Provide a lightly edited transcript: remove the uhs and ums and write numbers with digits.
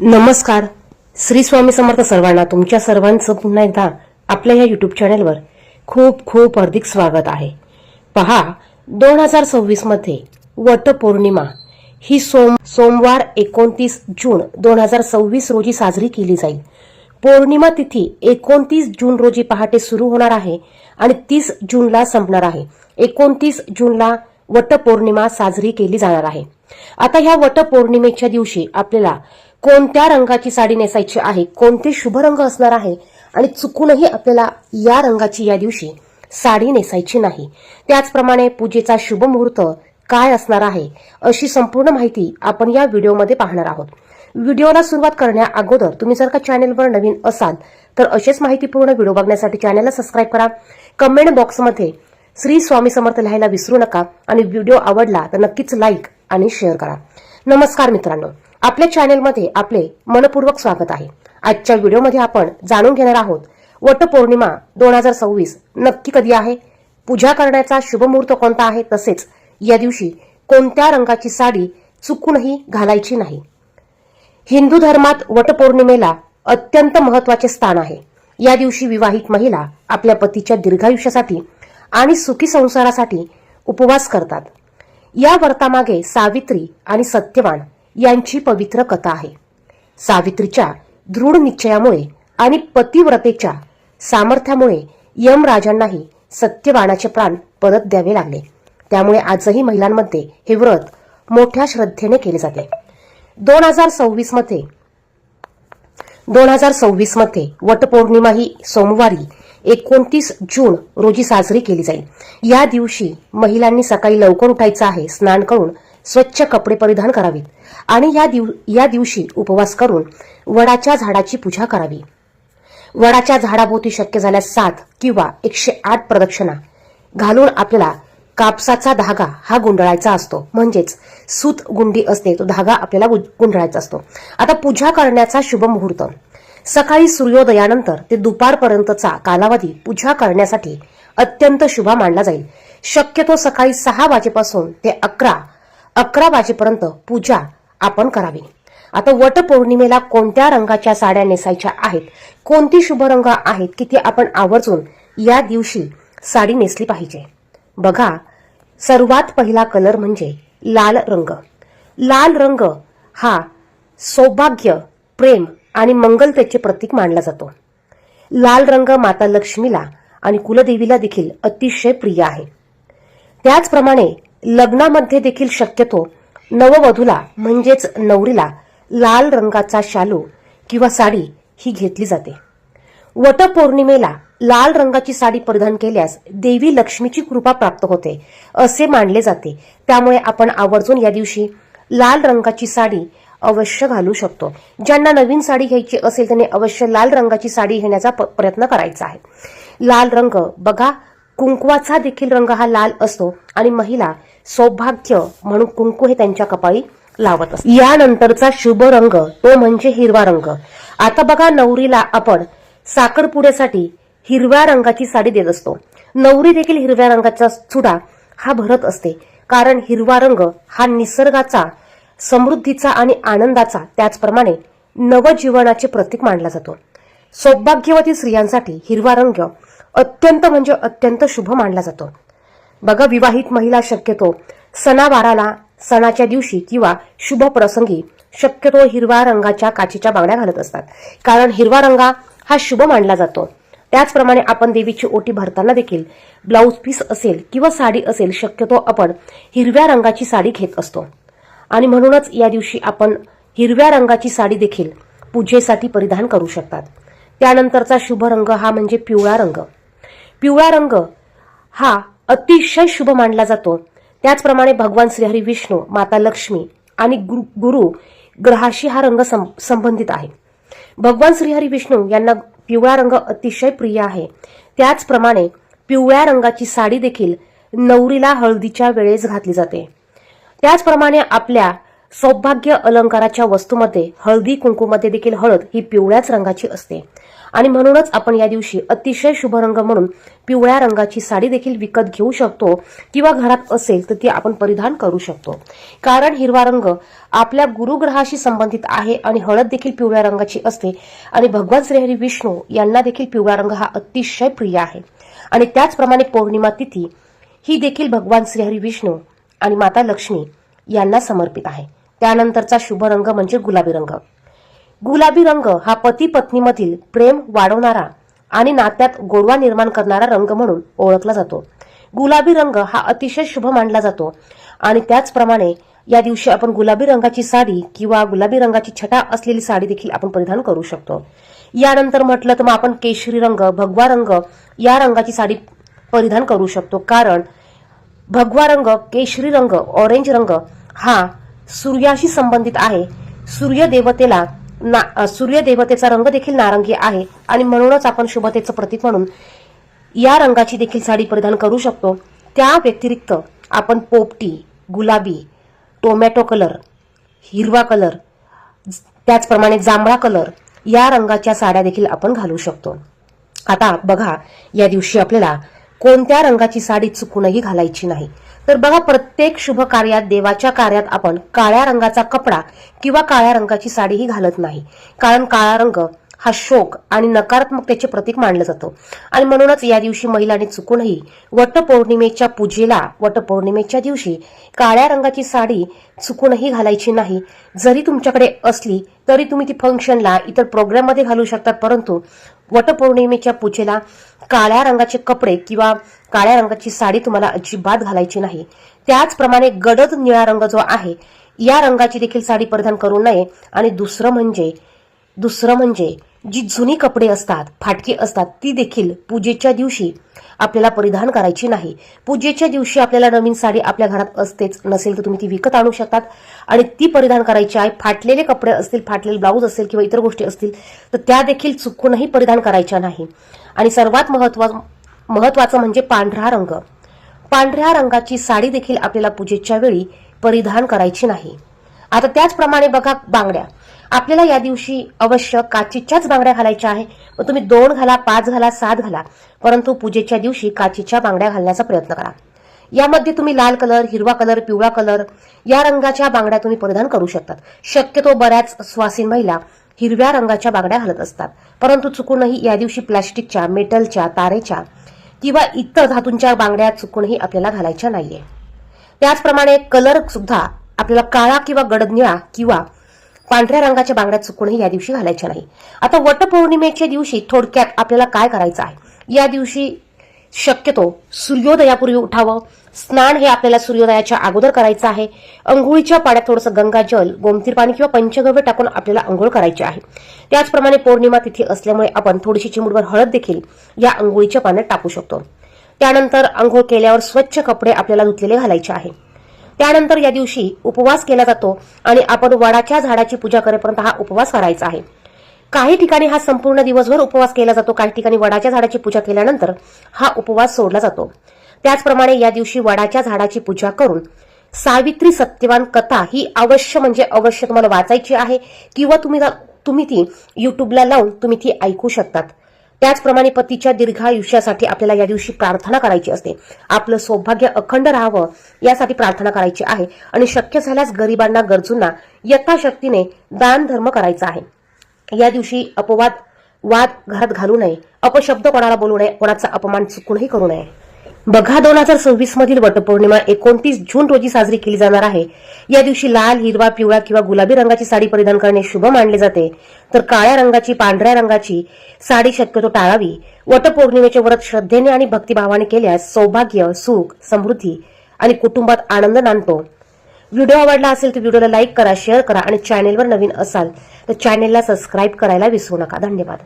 नमस्कार. श्री स्वामी समर्थ सर्वांना. तुमच्या सर्वांचं पुन्हा एकदा आपल्या या युट्यूब चॅनलवर खूप खूप हार्दिक स्वागत आहे. पहा, 2026 मध्ये वटपौर्णिमा ही सोमवार 29 जून 2026 रोजी साजरी केली जाईल. पौर्णिमा तिथी 29 जून रोजी पहाटे सुरू होणार आहे आणि 30 जूनला संपणार आहे. 29 जूनला वटपौर्णिमा साजरी केली जाणार आहे. आता ह्या वटपौर्णिमेच्या दिवशी आपल्याला कोणत्या रंगाची साडी नेसायची आहे, कोणते शुभ रंग असणार आहे आणि चुकूनही आपल्याला या रंगाची या दिवशी साडी नेसायची नाही. त्याचप्रमाणे पूजेचा शुभ मुहूर्त काय असणार आहे अशी संपूर्ण माहिती आपण या व्हिडिओमध्ये पाहणार आहोत. व्हिडिओला सुरुवात करण्या अगोदर तुम्ही जर का चॅनलवर नवीन असाल तर असेच माहितीपूर्ण व्हिडिओ बघण्यासाठी चॅनलला सबस्क्राईब करा. कमेंट बॉक्समध्ये श्री स्वामी समर्थ लिहायला विसरू नका आणि व्हिडिओ आवडला तर नक्कीच लाईक आणि शेअर करा. नमस्कार मित्रांनो, आपल्या चॅनलमध्ये आपले मनपूर्वक स्वागत आहे. आजच्या व्हिडिओमध्ये आपण जाणून घेणार आहोत वटपौर्णिमा 2026 नक्की कधी आहे, पूजा करण्याचा शुभ मुहूर्त कोणता आहे, तसेच या दिवशी कोणत्या रंगाची साडी चुकूनही घालायची नाही. हिंदू धर्मात वटपौर्णिमेला अत्यंत महत्त्वाचे स्थान आहे. या दिवशी विवाहित महिला आपल्या पतीच्या दीर्घायुष्यासाठी आणि सुखी संसारासाठी उपवास करतात. या व्रतामागे सावित्री आणि सत्यवान यांची पवित्र कथा आहे. सावित्रीच्या दृढ निश्चयामुळे आणि पतिव्रतेच्या सामर्थ्यामुळे यमराजांनाही सत्यवानाचे प्राण परत द्यावे लागले. त्यामुळे आजही महिलांमध्ये हे व्रत मोठ्या श्रद्धेने केले जाते. 2026 मध्ये वटपौर्णिमा ही सोमवारी 29 जून रोजी साजरी केली जाईल. या दिवशी महिलांनी सकाळी लवकर उठायचं आहे, स्नान करून स्वच्छ कपडे परिधान करावीत आणि या दिवशी उपवास करून वडाच्या झाडाची पूजा करावी. वडाच्या झाडाभोवती शक्य झाल्यास 7 किंवा 108 प्रदक्षिणा घालून आपल्याला कापसाचा धागा हा गुंडाळायचा असतो, म्हणजेच सूत गुंडी असते, तो धागा आपल्याला गुंडाळायचा असतो. आता पूजा करण्याचा शुभ मुहूर्त सकाळी सूर्योदयानंतर ते दुपारपर्यंतचा कालावधी पूजा करण्यासाठी अत्यंत शुभ मानला जाईल. शक्यतो सकाळी 6 वाजेपासून ते 11 वाजेपर्यंत पूजा आपण करावी. आता वटपौर्णिमेला कोणत्या रंगाच्या साड्या नेसायच्या आहेत, कोणती शुभ रंग आहेत की ते आपण आवर्जून या दिवशी साडी नेसली पाहिजे. बघा, सर्वात पहिला कलर म्हणजे लाल रंग. लाल रंग हा सौभाग्य, प्रेम आणि मंगलतेचे प्रतीक मानला जातो. लाल रंग माता लक्ष्मीला आणि कुलदेवीला देखील अतिशय प्रिय आहे. त्याचप्रमाणे लग्नामध्ये देखील शक्यतो नववधूला म्हणजेच नवरीला लाल रंगाचा शालू किंवा साडी ही घेतली जाते. वटपौर्णिमेला लाल रंगाची साडी परिधान केल्यास देवी लक्ष्मीची कृपा प्राप्त होते असे मानले जाते. त्यामुळे आपण आवर्जून या दिवशी लाल रंगाची साडी अवश्य घालू शकतो. ज्यांना नवीन साडी घ्यायची असेल त्यांनी अवश्य लाल रंगाची साडी घेण्याचा प्रयत्न करायचा आहे. लाल रंग बघा, कुंकवाचा देखील रंग हा लाल असतो आणि महिला सौभाग्य म्हणून कुंकू हे त्यांच्या कपाळी लावत असतात. यानंतरचा शुभ रंग तो म्हणजे हिरवा रंग. आता बघा, नवरीला आपण साखरपुड्यासाठी हिरव्या रंगाची साडी देत असतो. नवरी देखील हिरव्या रंगाचा चुडा हा भरत असते, कारण हिरवा रंग हा निसर्गाचा, समृद्धीचा आणि आनंदाचा, त्याचप्रमाणे नवजीवनाचे प्रतीक मानला जातो. सौभाग्यवती स्त्रियांसाठी हिरवा रंग अत्यंत म्हणजे अत्यंत शुभ मानला जातो. बघा, विवाहित महिला शक्यतो सणावाराला, सणाच्या दिवशी किंवा शुभ प्रसंगी शक्यतो हिरव्या रंगाच्या काचेच्या बांगड्या घालत असतात, कारण हिरवा रंग हा शुभ मानला जातो. त्याचप्रमाणे आपण देवीची ओटी भरताना देखील ब्लाऊज पीस असेल किंवा साडी असेल, शक्यतो आपण हिरव्या रंगाची साडी घेत असतो आणि म्हणूनच या दिवशी आपण हिरव्या रंगाची साडी देखील पूजेसाठी परिधान करू शकतात. त्यानंतरचा शुभ रंग हा म्हणजे पिवळा रंग. पिवळा रंग हा अतिशय शुभ मानला जातो. त्याचप्रमाणे भगवान श्रीहरी विष्णू, माता लक्ष्मी आणि गुरु ग्रहाशी हा रंग संबंधित आहे. भगवान श्रीहरी विष्णू यांना पिवळा रंग अतिशय प्रिय आहे. त्याचप्रमाणे पिवळ्या रंगाची साडी देखील नवरीला हळदीच्या वेळेस घातली जाते. त्याचप्रमाणे आपल्या सौभाग्य अलंकाराच्या वस्तूमध्ये हळदी कुंकूमध्ये देखील हळद ही पिवळ्याच रंगाची असते आणि म्हणूनच आपण या दिवशी अतिशय शुभ रंग म्हणून पिवळ्या रंगाची साडी देखील विकत घेऊ शकतो किंवा घरात असेल तर ती आपण परिधान करू शकतो. कारण हिरवा रंग आपल्या गुरुग्रहाशी संबंधित आहे आणि हळद देखील पिवळ्या रंगाची असते आणि भगवान श्रीहरी विष्णू यांना देखील पिवळा रंग हा अतिशय प्रिय आहे. आणि त्याचप्रमाणे पौर्णिमा तिथी ही देखील भगवान श्रीहरी विष्णू आणि माता लक्ष्मी यांना समर्पित आहे. त्यानंतरचा शुभ रंग म्हणजे गुलाबी रंग. गुलाबी रंग हा पती पत्नीमधील प्रेम वाढवणारा आणि नात्यात गोडवा निर्माण करणारा रंग म्हणून ओळखला जातो. गुलाबी रंग हा अतिशय शुभ मानला जातो आणि त्याचप्रमाणे या दिवशी आपण गुलाबी रंगाची साडी किंवा गुलाबी रंगाची छटा असलेली साडी देखील आपण परिधान करू शकतो. यानंतर म्हटलं तर मग आपण केशरी रंग, भगवा रंग या रंगाची साडी परिधान करू शकतो. कारण भगवा रंग, केशरी रंग, ऑरेंज रंग हा सूर्याशी संबंधित आहे. सूर्यदेवतेचा रंग देखील नारंगी आहे आणि म्हणूनच आपण शुभतेचं प्रतीक म्हणून या रंगाची देखील साडी परिधान करू शकतो. त्या व्यतिरिक्त आपण पोपटी, गुलाबी, टोमॅटो कलर, हिरवा कलर, त्याचप्रमाणे जांभळा कलर या रंगाच्या साड्या देखील आपण घालू शकतो. आता बघा, या दिवशी आपल्याला कोणत्या रंगाची साडी चुकूनही घालायची नाही. तर बघा, प्रत्येक शुभ कार्यात, देवाच्या कार्यात आपण काळ्या रंगाचा कपडा किंवा काळ्या रंगाची साडीही घालत नाही. कारण काळा रंग हा शोक आणि नकारात्मकतेचे प्रतीक मानलं जातं आणि म्हणूनच या दिवशी महिलांनी चुकूनही वटपौर्णिमेच्या दिवशी काळ्या रंगाची साडी चुकूनही घालायची नाही. जरी तुमच्याकडे असली तरी तुम्ही ती फंक्शनला, इतर प्रोग्राममध्ये घालू शकतात, परंतु वटपौर्णिमेच्या पूजेला काळ्या रंगाचे कपडे किंवा काळ्या रंगाची साडी तुम्हाला अजिबात घालायची नाही. त्याचप्रमाणे गडद निळा रंग जो आहे या रंगाची देखील साडी परिधान करू नये. आणि दुसरं म्हणजे जी जुनी कपडे असतात, फाटकी असतात, ती देखील पूजेच्या दिवशी आपल्याला परिधान करायची नाही. पूजेच्या दिवशी आपल्याला नवीन साडी आपल्या घरात असतेच, नसेल तर तुम्ही ती विकत आणू शकतात आणि ती परिधान करायची आहे. फाटलेले कपडे असतील, फाटलेले ब्लाऊज असेल किंवा इतर गोष्टी असतील तर त्या देखील चुकूनही परिधान करायच्या नाही. आणि सर्वात महत्वाचं म्हणजे पांढरा रंग. पांढऱ्या रंगाची साडी देखील आपल्याला पूजेच्या वेळी परिधान करायची नाही. आता त्याचप्रमाणे बघा, बांगड्या आपल्याला या दिवशी अवश्य काचेच्याच बांगड्या घालायच्या आहे. मग तुम्ही 2 घाला, 5 घाला, 7 घाला, परंतु पूजेच्या दिवशी काचेच्या बांगड्या घालण्याचा प्रयत्न करा. यामध्ये तुम्ही लाल कलर, हिरवा कलर, पिवळा कलर या रंगाच्या बांगड्या तुम्ही परिधान करू शकतात. शक्यतो बऱ्याच सुवासिन महिला हिरव्या रंगाच्या बांगड्या घालत असतात, परंतु चुकूनही या दिवशी प्लास्टिकच्या, मेटलच्या, तारेच्या किंवा इतर धातूंच्या बांगड्या चुकूनही आपल्याला घालायच्या नाहीये. त्याचप्रमाणे कलर सुद्धा आपल्याला काळा किंवा गडद निळा किंवा पांढऱ्या रंगाच्या बांगड्या चुकूनही या दिवशी घालायच्या नाही. आता वटपौर्णिमेच्या दिवशी थोडक्यात आपल्याला काय करायचं आहे, या दिवशी शक्यतो सूर्योदयापूर्वी उठावं. स्नान हे आपल्याला सूर्योदयाच्या अगोदर करायचं आहे. अंघोळीच्या पाण्यात थोडंसं गंगाजल, गोमतीर पाणी किंवा पंचगव्य टाकून आपल्याला अंघोळ करायची आहे. त्याचप्रमाणे पौर्णिमा तिथी असल्यामुळे आपण थोडीशी चिमूटभर हळद देखील या अंघोळीच्या पाण्यात टाकू शकतो. त्यानंतर अंघोळ केल्यावर स्वच्छ कपडे आपल्याला धुतलेले घालायचे आहे. त्यानंतर या दिवशी उपवास केला जातो आणि आपण वडाच्या झाडाची पूजा करेपर्यंत हा उपवास करायचा आहे. काही ठिकाणी हा संपूर्ण दिवसभर उपवास केला जातो, काही ठिकाणी वडाच्या झाडाची पूजा केल्यानंतर हा उपवास सोडला जातो. त्याचप्रमाणे या दिवशी वडाच्या झाडाची पूजा करून सावित्री सत्यवान कथा ही अवश्य तुम्हाला वाचायची आहे किंवा तुम्ही ती युट्यूबला लावून तुम्ही ती ऐकू शकतात. त्याचप्रमाणे पतीच्या दीर्घायुष्यासाठी आपल्याला या दिवशी प्रार्थना करायची असते. आपलं सौभाग्य अखंड राहावं यासाठी प्रार्थना करायची आहे आणि शक्य झाल्यास गरिबांना, गरजूंना यथाशक्तीने दान धर्म करायचा आहे. या दिवशी वाद घरात घालू नये, अपशब्द कोणाला बोलू नये, कोणाचा अपमान चुकूनही करू नये. बघा, 2026 मधील वटपौर्णिमा 29 जून रोजी साजरी केली जाणार आहे. या दिवशी लाल, हिरवा, पिवळा किंवा गुलाबी रंगाची साडी परिधान करणे शुभ मानले जाते, तर काळ्या रंगाची, पांढऱ्या रंगाची साडी शक्यतो टाळावी. वटपौर्णिमेचे व्रत श्रद्धेने आणि भक्तिभावाने केल्यास सौभाग्य, सुख, समृद्धी आणि कुटुंबात आनंद नांदतो. व्हिडिओ आवडला असेल तर व्हिडिओला लाईक करा, शेअर करा आणि चॅनेलवर नवीन असाल तर चॅनेलला सबस्क्राईब करायला विसरू नका. धन्यवाद.